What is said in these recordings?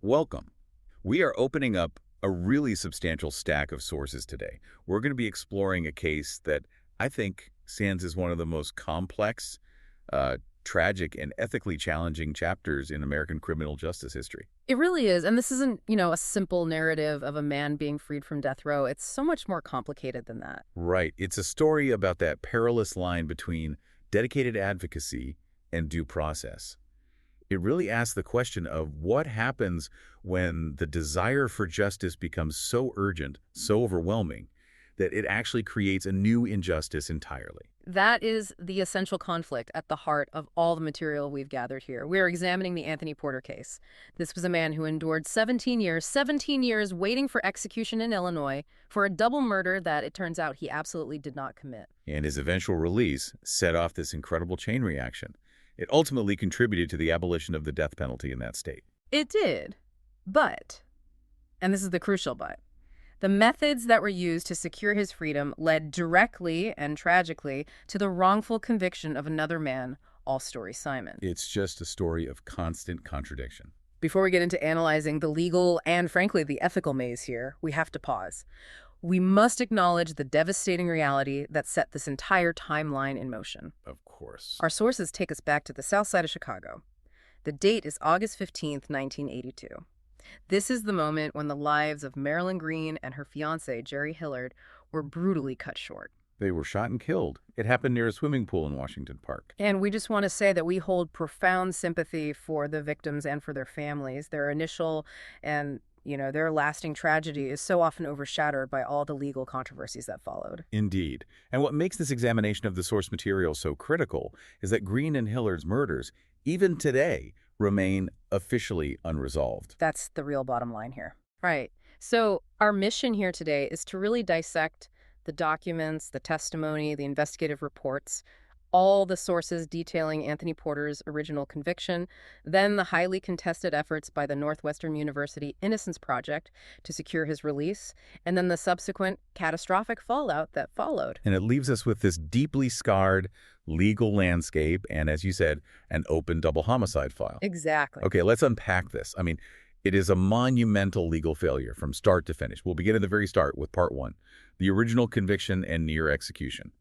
Welcome. We are opening up a really substantial stack of sources today. We're going to be exploring a case that I think stands as one of the most complex, tragic, and ethically challenging chapters in American criminal justice history. It really is. And this isn't, a simple narrative of a man being freed from death row. It's so much more complicated than that. Right. It's a story about that perilous line between dedicated advocacy and due process. It really asks the question of what happens when the desire for justice becomes so urgent, so overwhelming, that it actually creates a new injustice entirely. That is the essential conflict at the heart of all the material we've gathered here. We're examining the Anthony Porter case. This was a man who endured 17 years waiting for execution in Illinois for a double murder that it turns out he absolutely did not commit. And his eventual release set off this incredible chain reaction. It ultimately contributed to the abolition of the death penalty in that state. It did. But, and this is the crucial but, the methods that were used to secure his freedom led directly and tragically to the wrongful conviction of another man, All-Story Simon. It's just a story of constant contradiction. Before we get into analyzing the legal and, frankly, the ethical maze here, we have to pause. We must acknowledge the devastating reality that set this entire timeline in motion. Of course. Our sources take us back to the south side of Chicago. The date is August 15th, 1982. This is the moment when the lives of Marilyn Green and her fiancé, Jerry Hillard, were brutally cut short. They were shot and killed. It happened near a swimming pool in Washington Park. And we just want to say that we hold profound sympathy for the victims and for their families. Their initial and their lasting tragedy is so often overshadowed by all the legal controversies that followed. Indeed. And what makes this examination of the source material so critical is that Green and Hillard's murders, even today, remain officially unresolved. That's the real bottom line here. Right. So our mission here today is to really dissect the documents, the testimony, the investigative reports, all the sources detailing Anthony Porter's original conviction, then the highly contested efforts by the Northwestern University Innocence Project to secure his release, and then the subsequent catastrophic fallout that followed. And it leaves us with this deeply scarred legal landscape and, as you said, an open double homicide file. Exactly. Okay, let's unpack this. It is a monumental legal failure from start to finish. We'll begin at the very start with part one, the original conviction and near execution.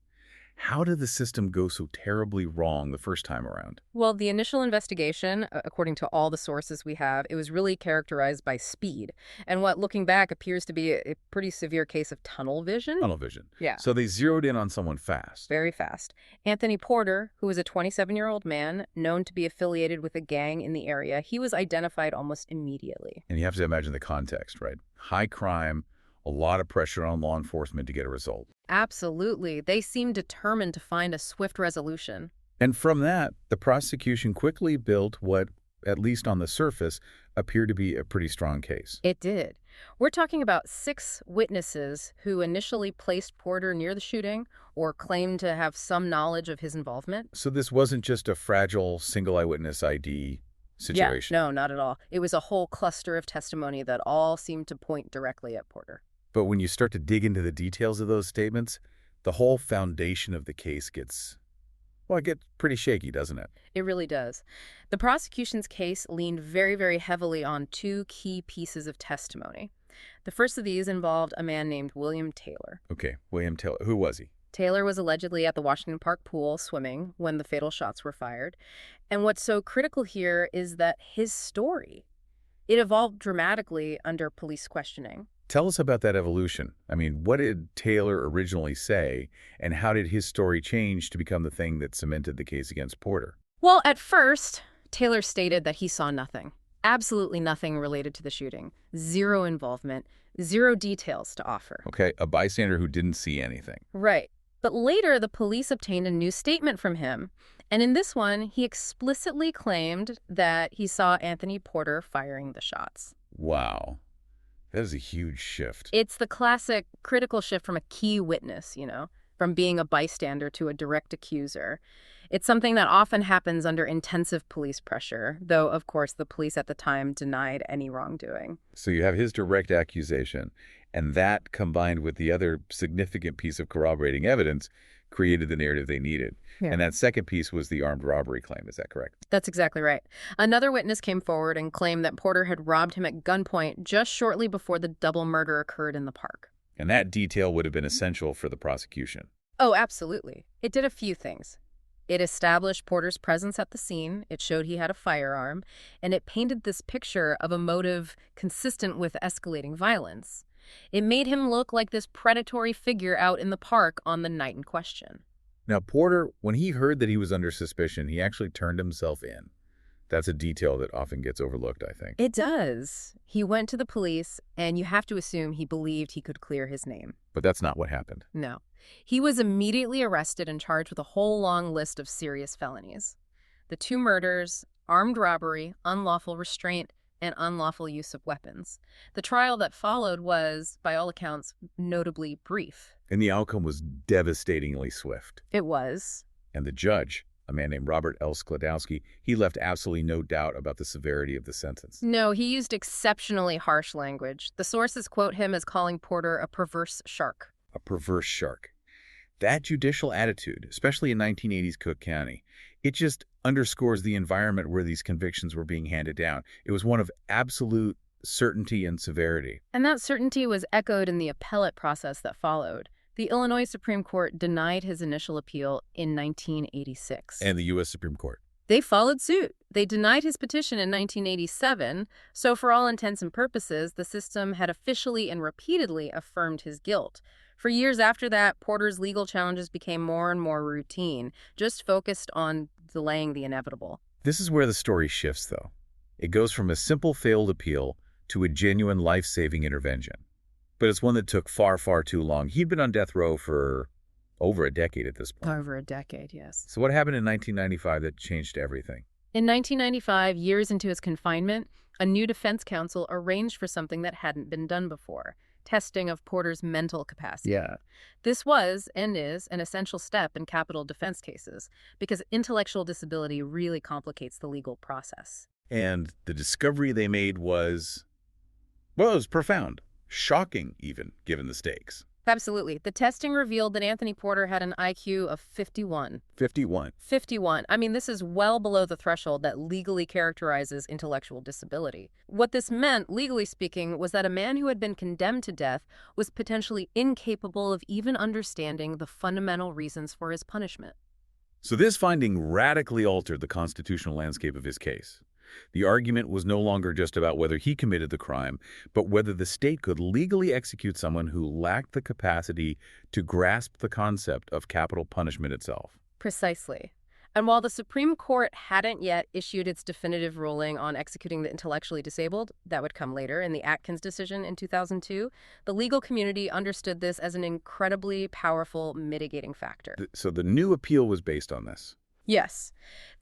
How did the system go so terribly wrong the first time around? Well, the initial investigation, according to all the sources we have, it was really characterized by speed. And what, looking back, appears to be a pretty severe case of tunnel vision. Tunnel vision. Yeah. So they zeroed in on someone fast. Very fast. Anthony Porter, who was a 27-year-old man known to be affiliated with a gang in the area, he was identified almost immediately. And you have to imagine the context, right? High crime, a lot of pressure on law enforcement to get a result. Absolutely. They seemed determined to find a swift resolution. And from that, the prosecution quickly built what, at least on the surface, appeared to be a pretty strong case. It did. We're talking about 6 witnesses who initially placed Porter near the shooting or claimed to have some knowledge of his involvement. So this wasn't just a fragile single eyewitness ID situation. Yeah, no, not at all. It was a whole cluster of testimony that all seemed to point directly at Porter. But when you start to dig into the details of those statements, the whole foundation of the case gets pretty shaky, doesn't it? It really does. The prosecution's case leaned very, very heavily on 2 key pieces of testimony. The first of these involved a man named William Taylor. Okay, William Taylor. Who was he? Taylor was allegedly at the Washington Park pool swimming when the fatal shots were fired. And what's so critical here is that his story, it evolved dramatically under police questioning. Tell us about that evolution. What did Taylor originally say, and how did his story change to become the thing that cemented the case against Porter? Well, at first, Taylor stated that he saw nothing. Absolutely nothing related to the shooting. 0 involvement, 0 details to offer. Okay, a bystander who didn't see anything. Right. But later, the police obtained a new statement from him. And in this one, he explicitly claimed that he saw Anthony Porter firing the shots. Wow. That is a huge shift. It's the classic critical shift from a key witness, from being a bystander to a direct accuser. It's something that often happens under intensive police pressure, though, of course, the police at the time denied any wrongdoing. So you have his direct accusation, and that combined with the other significant piece of corroborating evidence created the narrative they needed. Yeah. And that second piece was the armed robbery claim. Is that correct? That's exactly right. Another witness came forward and claimed that Porter had robbed him at gunpoint just shortly before the double murder occurred in the park. And that detail would have been essential for the prosecution. Oh, absolutely. It did a few things. It established Porter's presence at the scene, it showed he had a firearm, and it painted this picture of a motive consistent with escalating violence. It made him look like this predatory figure out in the park on the night in question. Now, Porter, when he heard that he was under suspicion, he actually turned himself in. That's a detail that often gets overlooked, I think. It does. He went to the police, and you have to assume he believed he could clear his name. But that's not what happened. No. He was immediately arrested and charged with a whole long list of serious felonies. The 2 murders, armed robbery, unlawful restraint, and unlawful use of weapons. The trial that followed was, by all accounts, notably brief. And the outcome was devastatingly swift. It was. And the judge, a man named Robert L. Skladowski, he left absolutely no doubt about the severity of the sentence. No, he used exceptionally harsh language. The sources quote him as calling Porter a perverse shark. A perverse shark. That judicial attitude, especially in 1980s Cook County, it just underscores the environment where these convictions were being handed down. It was one of absolute certainty and severity. And that certainty was echoed in the appellate process that followed. The Illinois Supreme Court denied his initial appeal in 1986. And the U.S. Supreme Court. They followed suit. They denied his petition in 1987, so for all intents and purposes, the system had officially and repeatedly affirmed his guilt. For years after that, Porter's legal challenges became more and more routine, just focused on delaying the inevitable. This is where the story shifts, though. It goes from a simple failed appeal to a genuine life-saving intervention. But it's one that took far, far too long. He'd been on death row for over a decade at this point. Over a decade, yes. So what happened in 1995 that changed everything? In 1995, years into his confinement, a new defense counsel arranged for something that hadn't been done before: testing of Porter's mental capacity. Yeah. This was, and is, an essential step in capital defense cases, because intellectual disability really complicates the legal process. And the discovery they made was, well, it was profound. Shocking, even, given the stakes. Absolutely. The testing revealed that Anthony Porter had an IQ of 51. 51. 51. I mean, this is well below the threshold that legally characterizes intellectual disability. What this meant, legally speaking, was that a man who had been condemned to death was potentially incapable of even understanding the fundamental reasons for his punishment. So this finding radically altered the constitutional landscape of his case. The argument was no longer just about whether he committed the crime, but whether the state could legally execute someone who lacked the capacity to grasp the concept of capital punishment itself. Precisely. And while the Supreme Court hadn't yet issued its definitive ruling on executing the intellectually disabled, that would come later in the Atkins decision in 2002, the legal community understood this as an incredibly powerful mitigating factor. So the new appeal was based on this. Yes.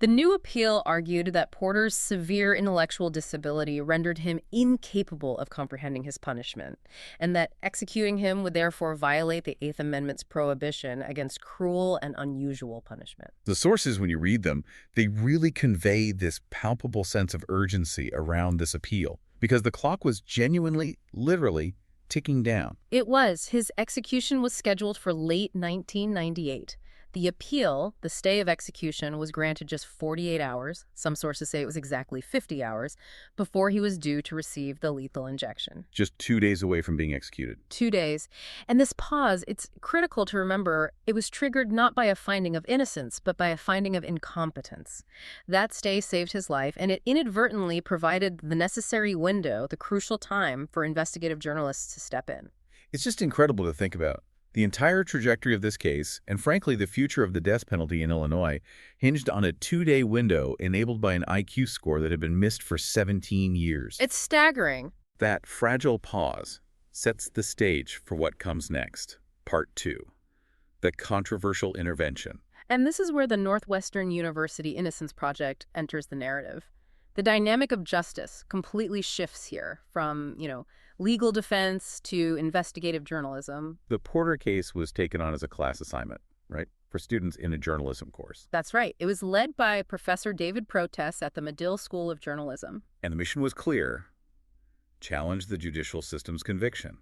The new appeal argued that Porter's severe intellectual disability rendered him incapable of comprehending his punishment, and that executing him would therefore violate the Eighth Amendment's prohibition against cruel and unusual punishment. The sources, when you read them, they really convey this palpable sense of urgency around this appeal, because the clock was genuinely, literally, ticking down. It was. His execution was scheduled for late 1998. The appeal, the stay of execution, was granted just 48 hours, some sources say it was exactly 50 hours, before he was due to receive the lethal injection. Just 2 days away from being executed. 2 days. And this pause, it's critical to remember, it was triggered not by a finding of innocence, but by a finding of incompetence. That stay saved his life, and it inadvertently provided the necessary window, the crucial time, for investigative journalists to step in. It's just incredible to think about. The entire trajectory of this case, and frankly the future of the death penalty in Illinois, hinged on a 2-day window enabled by an IQ score that had been missed for 17 years. It's staggering. That fragile pause sets the stage for what comes next. Part 2. The controversial intervention. And this is where the Northwestern University Innocence Project enters the narrative. The dynamic of justice completely shifts here from, legal defense to investigative journalism. The Porter case was taken on as a class assignment, right, for students in a journalism course. That's right. It was led by Professor David Protess at the Medill School of Journalism. And the mission was clear: challenge the judicial system's conviction.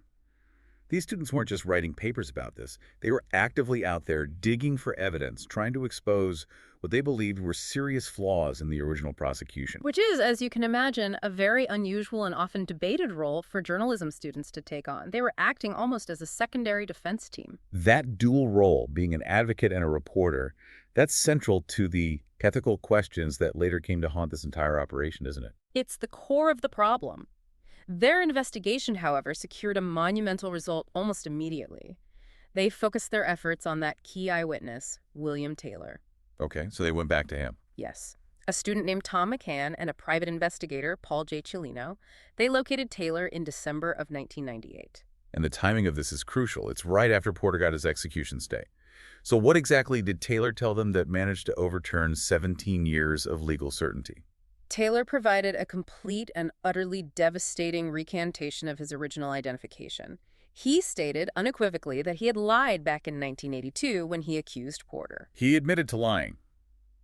These students weren't just writing papers about this. They were actively out there digging for evidence, trying to expose what they believed were serious flaws in the original prosecution. Which is, as you can imagine, a very unusual and often debated role for journalism students to take on. They were acting almost as a secondary defense team. That dual role, being an advocate and a reporter, that's central to the ethical questions that later came to haunt this entire operation, isn't it? It's the core of the problem. Their investigation, however, secured a monumental result almost immediately. They focused their efforts on that key eyewitness, William Taylor. Okay, so they went back to him. Yes. A student named Tom McCann and a private investigator, Paul J. Cellino, they located Taylor in December of 1998. And the timing of this is crucial. It's right after Porter got his execution stay. So what exactly did Taylor tell them that managed to overturn 17 years of legal certainty? Taylor provided a complete and utterly devastating recantation of his original identification. He stated unequivocally that he had lied back in 1982 when he accused Porter. He admitted to lying.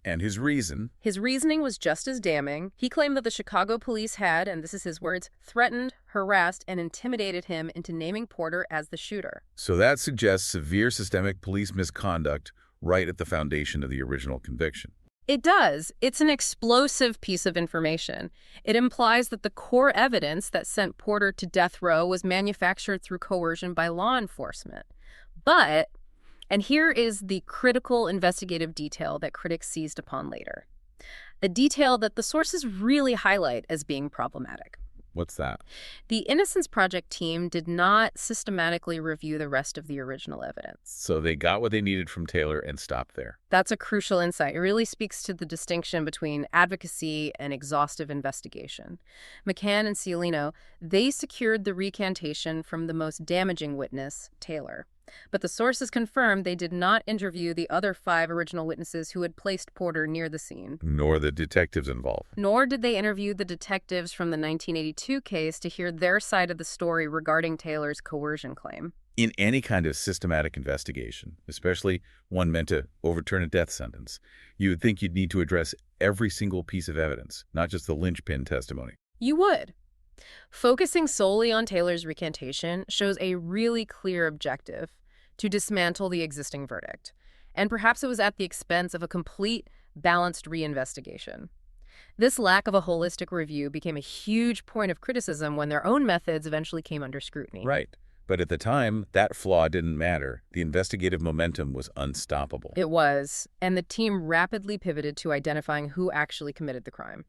And his reason? His reasoning was just as damning. He claimed that the Chicago police had, and this is his words, threatened, harassed, and intimidated him into naming Porter as the shooter. So that suggests severe systemic police misconduct right at the foundation of the original conviction. It does. It's an explosive piece of information. It implies that the core evidence that sent Porter to death row was manufactured through coercion by law enforcement. But, and here is the critical investigative detail that critics seized upon later, a detail that the sources really highlight as being problematic. What's that? The Innocence Project team did not systematically review the rest of the original evidence. So they got what they needed from Taylor and stopped there. That's a crucial insight. It really speaks to the distinction between advocacy and exhaustive investigation. McCann and Cellino, they secured the recantation from the most damaging witness, Taylor. But the sources confirmed they did not interview the other 5 original witnesses who had placed Porter near the scene. Nor the detectives involved. Nor did they interview the detectives from the 1982 case to hear their side of the story regarding Taylor's coercion claim. In any kind of systematic investigation, especially one meant to overturn a death sentence, you would think you'd need to address every single piece of evidence, not just the linchpin testimony. You would. Focusing solely on Taylor's recantation shows a really clear objective: to dismantle the existing verdict. And perhaps it was at the expense of a complete, balanced reinvestigation. This lack of a holistic review became a huge point of criticism when their own methods eventually came under scrutiny. Right. But at the time, that flaw didn't matter. The investigative momentum was unstoppable. It was, and the team rapidly pivoted to identifying who actually committed the crime.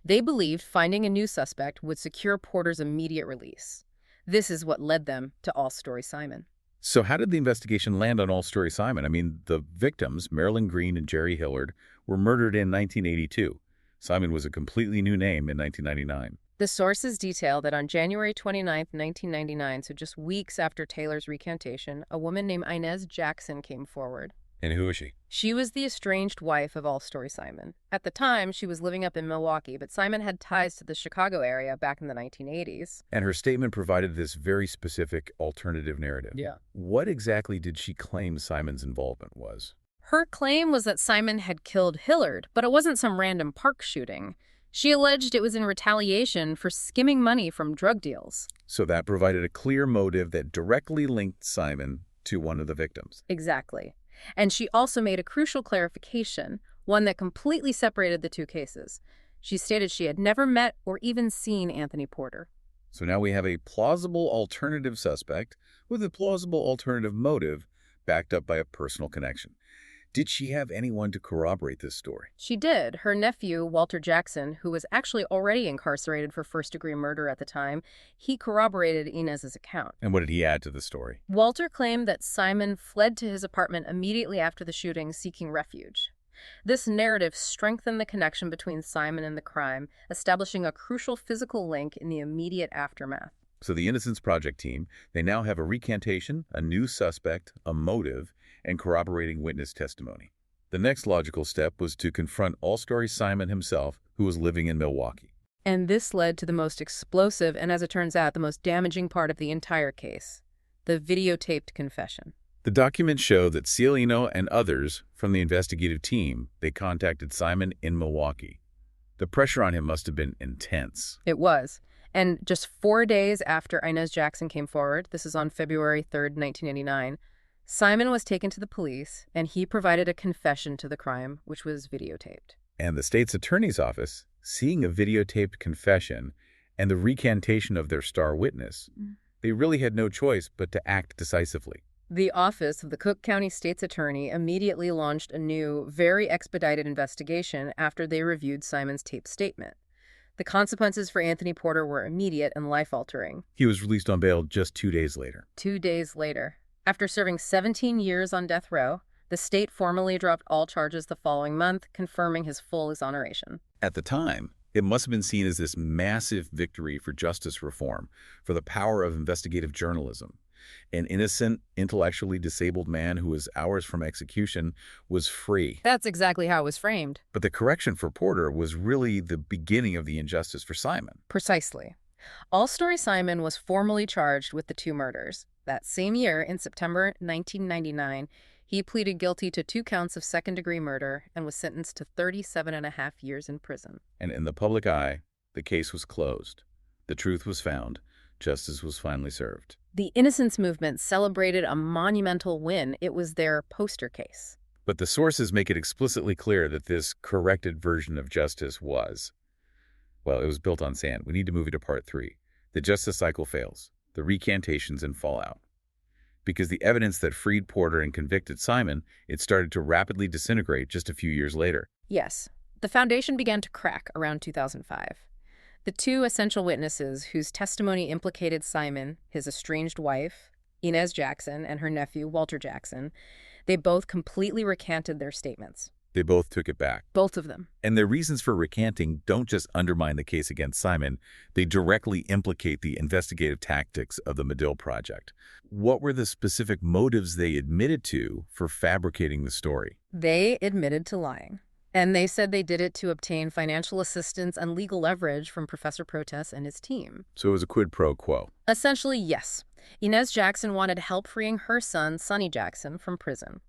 They believed finding a new suspect would secure Porter's immediate release. This is what led them to All Story Simon. So how did the investigation land on All Story Simon? I mean, the victims, Marilyn Green and Jerry Hillard, were murdered in 1982. Simon was a completely new name in 1999. The sources detail that on January 29, 1999, so just weeks after Taylor's recantation, a woman named Inez Jackson came forward. And who is she? She was the estranged wife of All Story Simon. At the time, she was living up in Milwaukee, but Simon had ties to the Chicago area back in the 1980s. And her statement provided this very specific alternative narrative. Yeah. What exactly did she claim Simon's involvement was? Her claim was that Simon had killed Hillard, but it wasn't some random park shooting. She alleged it was in retaliation for skimming money from drug deals. So that provided a clear motive that directly linked Simon to one of the victims. Exactly. And she also made a crucial clarification, one that completely separated the two cases. She stated she had never met or even seen Anthony Porter. So now we have a plausible alternative suspect with a plausible alternative motive backed up by a personal connection. Did she have anyone to corroborate this story? She did. Her nephew, Walter Jackson, who was actually already incarcerated for first-degree murder at the time, he corroborated Inez's account. And what did he add to the story? Walter claimed that Simon fled to his apartment immediately after the shooting, seeking refuge. This narrative strengthened the connection between Simon and the crime, establishing a crucial physical link in the immediate aftermath. So the Innocence Project team, they now have a recantation, a new suspect, a motive, and corroborating witness testimony. The next logical step was to confront All Story Simon himself, who was living in Milwaukee. And this led to the most explosive and, as it turns out, the most damaging part of the entire case: the videotaped confession. The documents show that Cellino and others from the investigative team, they contacted Simon in Milwaukee. The pressure on him must have been intense. It was. And just 4 days after Inez Jackson came forward, this is on February 3rd, 1999, Simon was taken to the police, and he provided a confession to the crime, which was videotaped. And the state's attorney's office, seeing a videotaped confession and the recantation of their star witness, they really had no choice but to act decisively. The office of the Cook County State's Attorney immediately launched a new, very expedited investigation after they reviewed Simon's taped statement. The consequences for Anthony Porter were immediate and life-altering. He was released on bail just 2 days later. 2 days later. After serving 17 years on death row, the state formally dropped all charges the following month, confirming his full exoneration. At the time, it must have been seen as this massive victory for justice reform, for the power of investigative journalism. An innocent, intellectually disabled man who was hours from execution was free. That's exactly how it was framed. But the correction for Porter was really the beginning of the injustice for Simon. Precisely. All-Story Simon was formally charged with the 2 murders. That same year, in September 1999, he pleaded guilty to 2 counts of second-degree murder and was sentenced to 37.5 years in prison. And in the public eye, the case was closed. The truth was found. Justice was finally served. The Innocence Movement celebrated a monumental win. It was their poster case. But the sources make it explicitly clear that this corrected version of justice was, well, it was built on sand. We need to move it to part 3. The justice cycle fails, the recantations and fallout. Because the evidence that freed Porter and convicted Simon, it started to rapidly disintegrate just a few years later. Yes, the foundation began to crack around 2005. The 2 essential witnesses whose testimony implicated Simon, his estranged wife, Inez Jackson, and her nephew, Walter Jackson, they both completely recanted their statements. They both took it back. Both of them. And their reasons for recanting don't just undermine the case against Simon, they directly implicate the investigative tactics of the Medill Project. What were the specific motives they admitted to for fabricating the story? They admitted to lying. And they said they did it to obtain financial assistance and legal leverage from Professor Protes and his team. So it was a quid pro quo. Essentially, yes. Inez Jackson wanted help freeing her son, Sonny Jackson, from prison.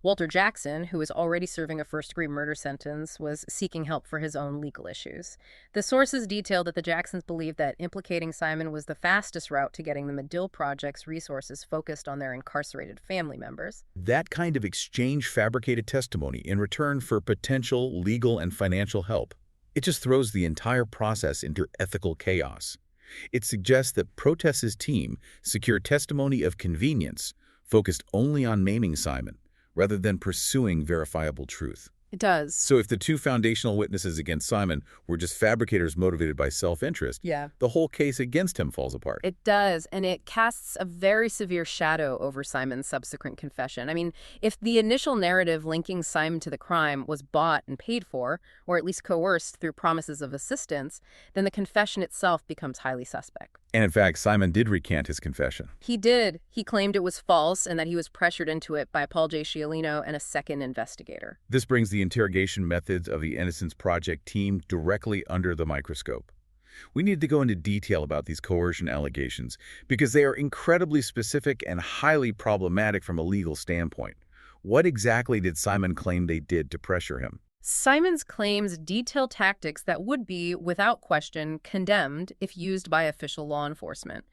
Walter Jackson, who was already serving a first-degree murder sentence, was seeking help for his own legal issues. The sources detailed that the Jacksons believed that implicating Simon was the fastest route to getting the Medill Project's resources focused on their incarcerated family members. That kind of exchange fabricated testimony in return for potential legal and financial help. It just throws the entire process into ethical chaos. It suggests that Protest's team secured testimony of convenience, focused only on maiming Simon, rather than pursuing verifiable truth. It does. So if the 2 foundational witnesses against Simon were just fabricators motivated by self-interest, Yeah. the whole case against him falls apart. It does, and it casts a very severe shadow over Simon's subsequent confession. I mean, if the initial narrative linking Simon to the crime was bought and paid for, or at least coerced through promises of assistance, then the confession itself becomes highly suspect. And in fact, Simon did recant his confession. He did. He claimed it was false and that he was pressured into it by Paul J. Sciolino and a second investigator. This brings the interrogation methods of the Innocence Project team directly under the microscope. We need to go into detail about these coercion allegations because they are incredibly specific and highly problematic from a legal standpoint. What exactly did Simon claim they did to pressure him? Simon's claims detail tactics that would be, without question, condemned if used by official law enforcement.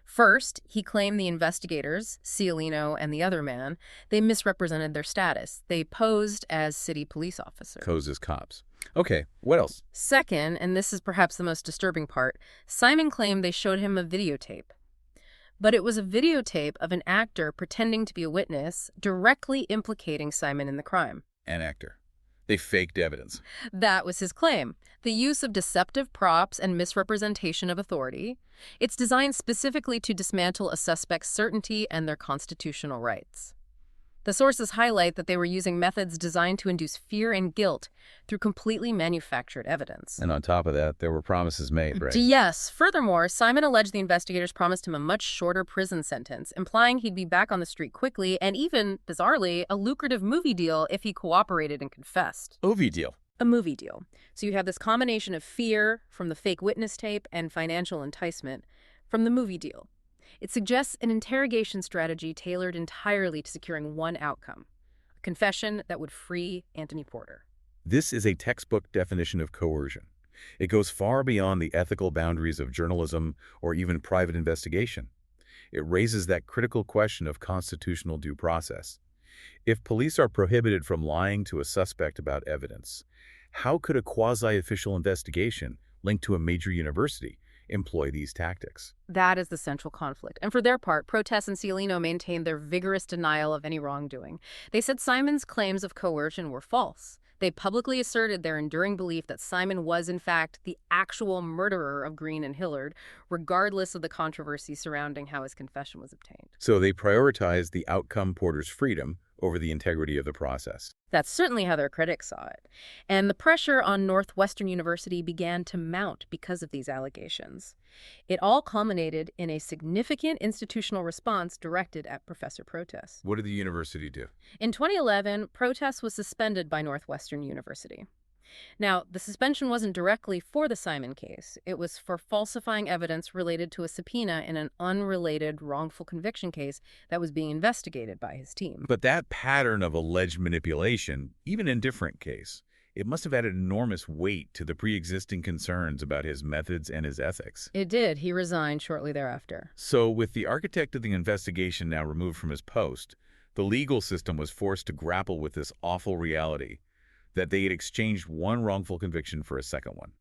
First, he claimed the investigators, Sciolino and the other man, they misrepresented their status. They posed as city police officers. Posed as cops. Okay, what else? Second, and this is perhaps the most disturbing part, Simon claimed they showed him a videotape. But it was a videotape of an actor pretending to be a witness, directly implicating Simon in the crime. An actor. They faked evidence. That was his claim. The use of deceptive props and misrepresentation of authority. It's designed specifically to dismantle a suspect's certainty and their constitutional rights. The sources highlight that they were using methods designed to induce fear and guilt through completely manufactured evidence. And on top of that, there were promises made, right? Yes. Furthermore, Simon alleged the investigators promised him a much shorter prison sentence, implying he'd be back on the street quickly and even, bizarrely, a lucrative movie deal if he cooperated and confessed. Movie deal. A movie deal. So you have this combination of fear from the fake witness tape and financial enticement from the movie deal. It suggests an interrogation strategy tailored entirely to securing one outcome, a confession that would free Anthony Porter. This is a textbook definition of coercion. It goes far beyond the ethical boundaries of journalism or even private investigation. It raises that critical question of constitutional due process. If police are prohibited from lying to a suspect about evidence, how could a quasi-official investigation linked to a major university employ these tactics? That is the central conflict. And for their part, Protes and Cialino maintained their vigorous denial of any wrongdoing. They said Simon's claims of coercion were false. They publicly asserted their enduring belief that Simon was, in fact, the actual murderer of Green and Hillard, regardless of the controversy surrounding how his confession was obtained. So they prioritized the outcome Porter's freedom over the integrity of the process. That's certainly how their critics saw it. And the pressure on Northwestern University began to mount because of these allegations. It all culminated in a significant institutional response directed at Professor Protes. What did the university do? In 2011, Protes was suspended by Northwestern University. Now, the suspension wasn't directly for the Simon case. It was for falsifying evidence related to a subpoena in an unrelated wrongful conviction case that was being investigated by his team. But that pattern of alleged manipulation, even in different case, it must have added enormous weight to the pre-existing concerns about his methods and his ethics. It did. He resigned shortly thereafter. So with the architect of the investigation now removed from his post, the legal system was forced to grapple with this awful reality that they had exchanged one wrongful conviction for a second one.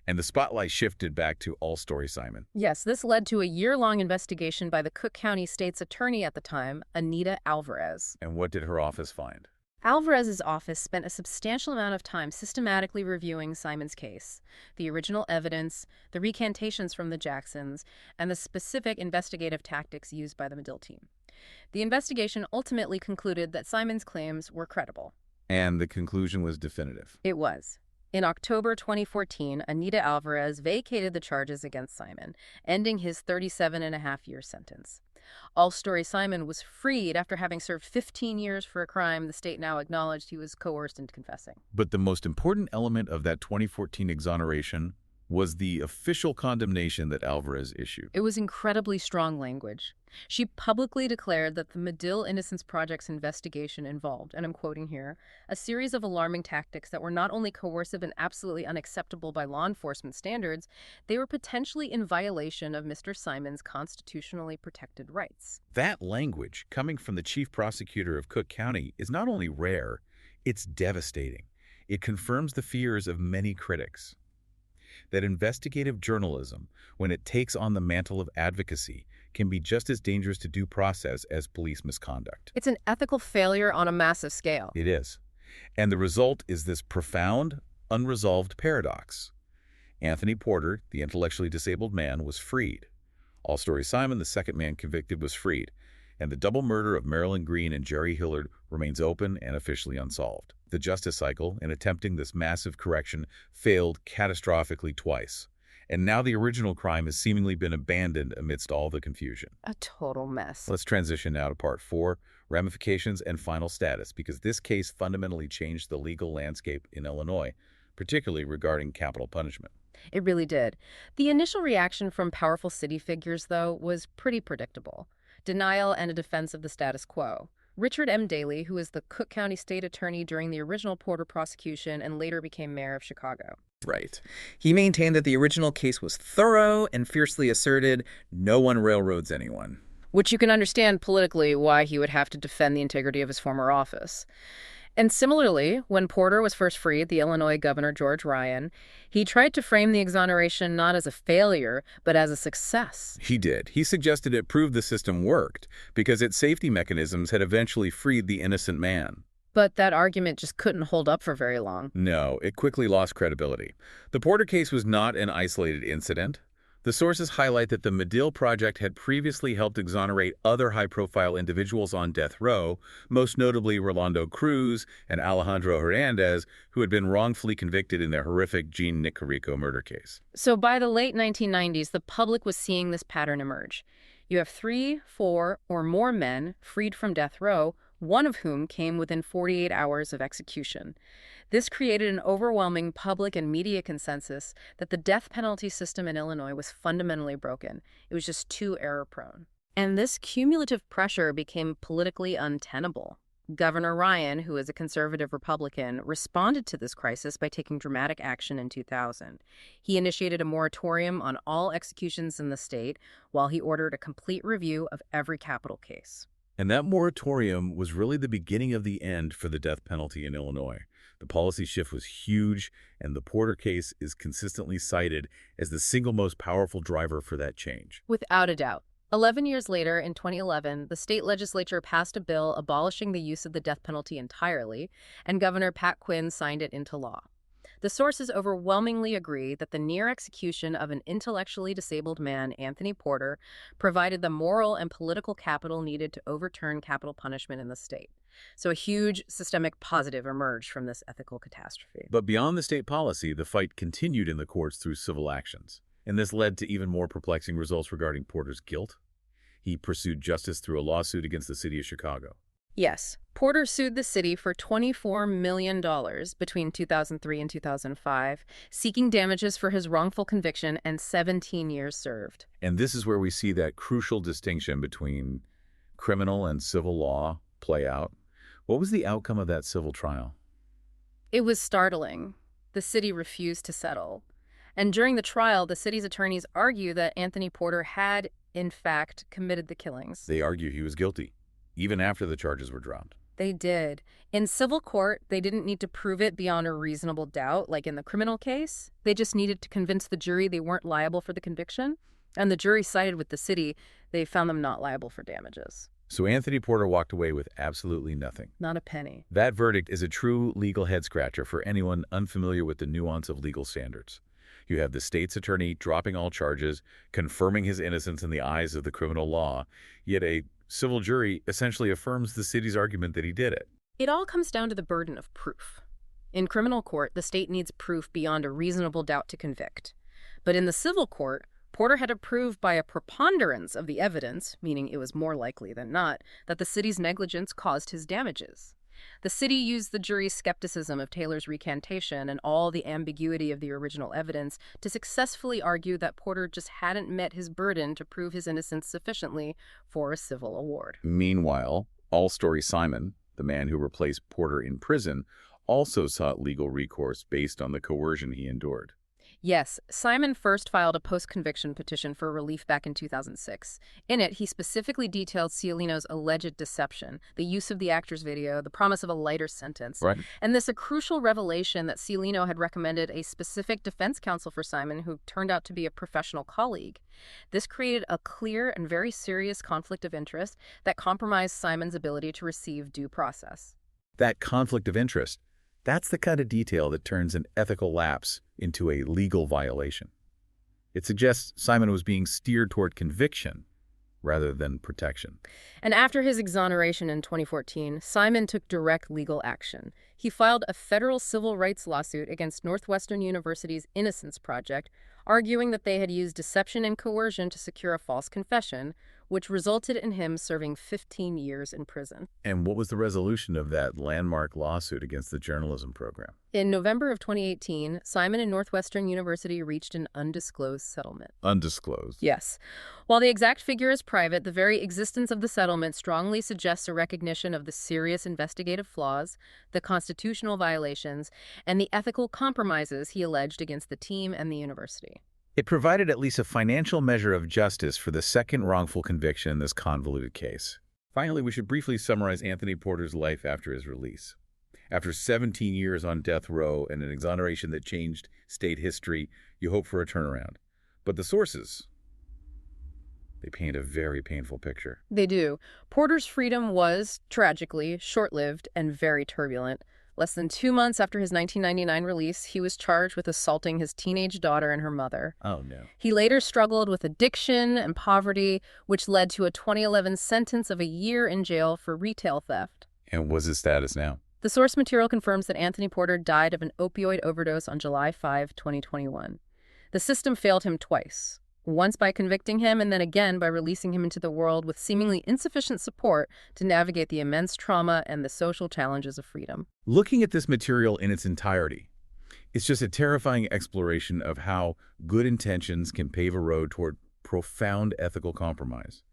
And the spotlight shifted back to All-Story Simon. Yes, this led to a year-long investigation by the Cook County State's attorney at the time, Anita Alvarez. And what did her office find? Alvarez's office spent a substantial amount of time systematically reviewing Simon's case, the original evidence, the recantations from the Jacksons, and the specific investigative tactics used by the Medill team. The investigation ultimately concluded that Simon's claims were credible. And the conclusion was definitive. It was. In October 2014, Anita Alvarez vacated the charges against Simon, ending his 37-and-a-half-year sentence. All-Story Simon was freed after having served 15 years for a crime the state now acknowledged he was coerced into confessing. But the most important element of that 2014 exoneration was the official condemnation that Alvarez issued. It was incredibly strong language. She publicly declared that the Medill Innocence Project's investigation involved, and I'm quoting here, a series of alarming tactics that were not only coercive and absolutely unacceptable by law enforcement standards, they were potentially in violation of Mr. Simon's constitutionally protected rights. That language, coming from the chief prosecutor of Cook County, is not only rare, it's devastating. It confirms the fears of many critics that investigative journalism, when it takes on the mantle of advocacy, can be just as dangerous to due process as police misconduct. It's an ethical failure on a massive scale. It is. And the result is this profound, unresolved paradox. Anthony Porter, the intellectually disabled man, was freed. All-Story Simon, the second man convicted, was freed. And the double murder of Marilyn Green and Jerry Hillard remains open and officially unsolved. The justice cycle, in attempting this massive correction, failed catastrophically twice. And now the original crime has seemingly been abandoned amidst all the confusion. A total mess. Let's transition now to part 4, ramifications and final status, because this case fundamentally changed the legal landscape in Illinois, particularly regarding capital punishment. It really did. The initial reaction from powerful city figures, though, was pretty predictable. Denial and a defense of the status quo. Richard M. Daley, who was the Cook County State Attorney during the original Porter prosecution and later became mayor of Chicago. Right. He maintained that the original case was thorough and fiercely asserted no one railroads anyone. Which you can understand politically why he would have to defend the integrity of his former office. And similarly, when Porter was first freed, the Illinois Governor George Ryan, he tried to frame the exoneration not as a failure, but as a success. He did. He suggested it proved the system worked because its safety mechanisms had eventually freed the innocent man. But that argument just couldn't hold up for very long. No, it quickly lost credibility. The Porter case was not an isolated incident. The sources highlight that the Medill Project had previously helped exonerate other high-profile individuals on death row, most notably Rolando Cruz and Alejandro Hernandez, who had been wrongfully convicted in the horrific Jean Nicarico murder case. So by the late 1990s, the public was seeing this pattern emerge. You have 3, 4, or more men freed from death row, one of whom came within 48 hours of execution. This created an overwhelming public and media consensus that the death penalty system in Illinois was fundamentally broken. It was just too error-prone. And this cumulative pressure became politically untenable. Governor Ryan, who is a conservative Republican, responded to this crisis by taking dramatic action in 2000. He initiated a moratorium on all executions in the state while he ordered a complete review of every capital case. And that moratorium was really the beginning of the end for the death penalty in Illinois. The policy shift was huge, and the Porter case is consistently cited as the single most powerful driver for that change. Without a doubt. 11 years later, in 2011, the state legislature passed a bill abolishing the use of the death penalty entirely, and Governor Pat Quinn signed it into law. The sources overwhelmingly agree that the near execution of an intellectually disabled man, Anthony Porter, provided the moral and political capital needed to overturn capital punishment in the state. So a huge systemic positive emerged from this ethical catastrophe. But beyond the state policy, the fight continued in the courts through civil actions. And this led to even more perplexing results regarding Porter's guilt. He pursued justice through a lawsuit against the city of Chicago. Yes, Porter sued the city for $24 million between 2003 and 2005, seeking damages for his wrongful conviction and 17 years served. And this is where we see that crucial distinction between criminal and civil law play out. What was the outcome of that civil trial? It was startling. The city refused to settle. And during the trial, the city's attorneys argue that Anthony Porter had, in fact, committed the killings. They argue he was guilty, even after the charges were dropped. They did. In civil court, they didn't need to prove it beyond a reasonable doubt, like in the criminal case. They just needed to convince the jury they weren't liable for the conviction. And the jury sided with the city. They found them not liable for damages. So Anthony Porter walked away with absolutely nothing. Not a penny. That verdict is a true legal head-scratcher for anyone unfamiliar with the nuance of legal standards. You have the state's attorney dropping all charges, confirming his innocence in the eyes of the criminal law, yet a civil jury essentially affirms the city's argument that he did it. It all comes down to the burden of proof. In criminal court, the state needs proof beyond a reasonable doubt to convict. But in the civil court, Porter had to prove by a preponderance of the evidence, meaning it was more likely than not, that the city's negligence caused his damages. The city used the jury's skepticism of Taylor's recantation and all the ambiguity of the original evidence to successfully argue that Porter just hadn't met his burden to prove his innocence sufficiently for a civil award. Meanwhile, All-Story Simon, the man who replaced Porter in prison, also sought legal recourse based on the coercion he endured. Yes, Simon first filed a post-conviction petition for relief back in 2006. In it, he specifically detailed Cialino's alleged deception, the use of the actor's video, the promise of a lighter sentence. Right. And this a crucial revelation that Cialino had recommended a specific defense counsel for Simon who turned out to be a professional colleague. This created a clear and very serious conflict of interest that compromised Simon's ability to receive due process. That conflict of interest, that's the kind of detail that turns an ethical lapse into a legal violation. It suggests Simon was being steered toward conviction rather than protection. And after his exoneration in 2014, Simon took direct legal action. He filed a federal civil rights lawsuit against Northwestern University's Innocence Project, arguing that they had used deception and coercion to secure a false confession, which resulted in him serving 15 years in prison. And what was the resolution of that landmark lawsuit against the journalism program? In November of 2018, Simon and Northwestern University reached an undisclosed settlement. Undisclosed? Yes. While the exact figure is private, the very existence of the settlement strongly suggests a recognition of the serious investigative flaws, the constitutional violations, and the ethical compromises he alleged against the team and the university. It provided at least a financial measure of justice for the second wrongful conviction in this convoluted case. Finally, we should briefly summarize Anthony Porter's life after his release. After 17 years on death row and an exoneration that changed state history, you hope for a turnaround. But the sources, they paint a very painful picture. They do. Porter's freedom was, tragically, short-lived and very turbulent. Less than 2 months after his 1999 release, he was charged with assaulting his teenage daughter and her mother. Oh, no. He later struggled with addiction and poverty, which led to a 2011 sentence of a year in jail for retail theft. And what's his status now? The source material confirms that Anthony Porter died of an opioid overdose on July 5, 2021. The system failed him twice. Once by convicting him, and then again by releasing him into the world with seemingly insufficient support to navigate the immense trauma and the social challenges of freedom. Looking at this material in its entirety, it's just a terrifying exploration of how good intentions can pave a road toward profound ethical compromise.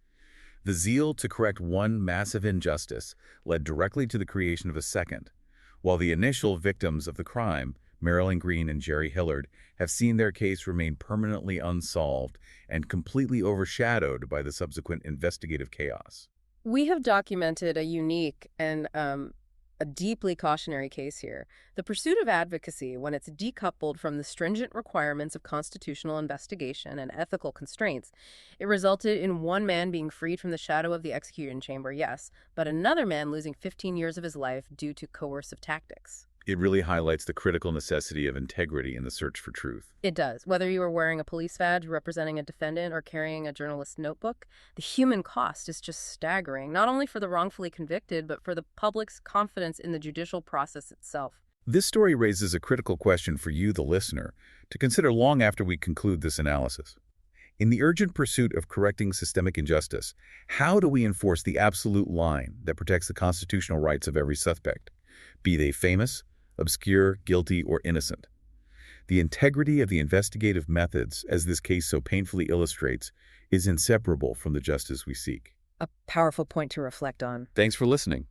The zeal to correct one massive injustice led directly to the creation of a second, while the initial victims of the crime, Marilyn Green and Jerry Hillard, have seen their case remain permanently unsolved and completely overshadowed by the subsequent investigative chaos. We have documented a unique and a deeply cautionary case here. The pursuit of advocacy, when it's decoupled from the stringent requirements of constitutional investigation and ethical constraints, it resulted in one man being freed from the shadow of the execution chamber, yes, but another man losing 15 years of his life due to coercive tactics. It really highlights the critical necessity of integrity in the search for truth. It does. Whether you are wearing a police badge representing a defendant or carrying a journalist's notebook, the human cost is just staggering, not only for the wrongfully convicted, but for the public's confidence in the judicial process itself. This story raises a critical question for you, the listener, to consider long after we conclude this analysis. In the urgent pursuit of correcting systemic injustice, how do we enforce the absolute line that protects the constitutional rights of every suspect, be they famous, obscure, guilty, or innocent? The integrity of the investigative methods, as this case so painfully illustrates, is inseparable from the justice we seek. A powerful point to reflect on. Thanks for listening.